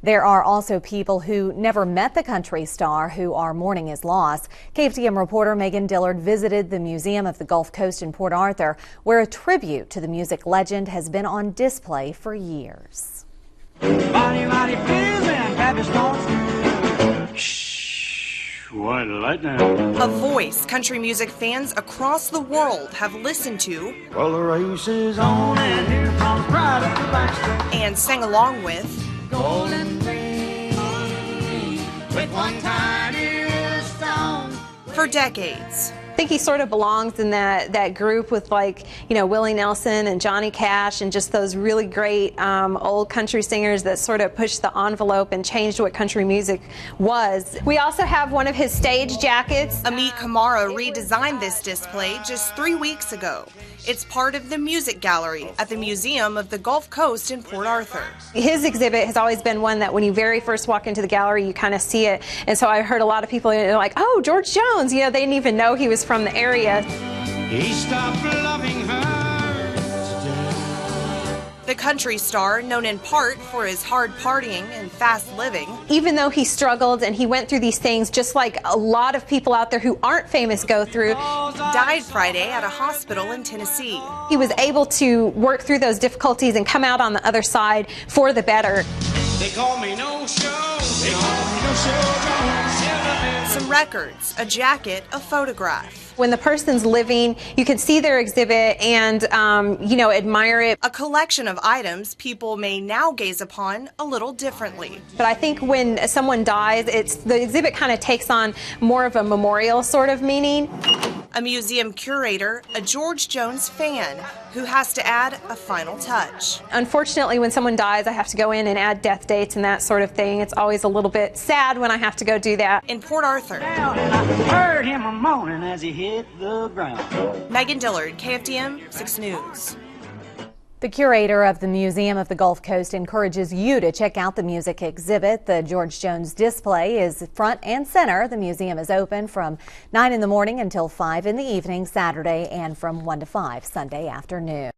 There are also people who never met the country star who are mourning his loss. KFDM reporter Megan Dillard visited the Museum of the Gulf Coast in Port Arthur, where a tribute to the music legend has been on display for years. What lightning. A voice country music fans across the world have listened to. Well, the race is on and here comes pride at the backstretch. And sang along with. Golden Green, with one tiny stone. For decades. I think he sort of belongs in that group with, like, you know, Willie Nelson and Johnny Cash and just those really great old country singers that sort of pushed the envelope and changed what country music was. We also have one of his stage jackets. Kamara redesigned this display just 3 weeks ago. It's part of the music gallery at the Museum of the Gulf Coast in Port Arthur. His exhibit has always been one that when you very first walk into the gallery, you kind of see it. And so I heard a lot of people like, oh, George Jones, you know, they didn't even know he was from the area. He stopped loving her. The country star, known in part for his hard partying and fast living. Even though he struggled and he went through these things just like a lot of people out there who aren't famous go through. Died Friday at a hospital in Tennessee. He was able to work through those difficulties and come out on the other side for the better. They call me no show. They call me no show. Some records, a jacket, a photograph. When the person's living, you can see their exhibit and, you know, admire it. A collection of items people may now gaze upon a little differently. But I think when someone dies, the exhibit kind of takes on more of a memorial sort of meaning. A museum curator, a George Jones fan, who has to add a final touch. Unfortunately, when someone dies, I have to go in and add death dates and that sort of thing. It's always a little bit sad when I have to go do that. In Port Arthur. And I heard him a moaning as he hit the ground. Megan Dillard, KFDM 6 News. The curator of the Museum of the Gulf Coast encourages you to check out the music exhibit. The George Jones display is front and center. The museum is open from 9 in the morning until 5 in the evening Saturday and from 1 to 5 Sunday afternoon.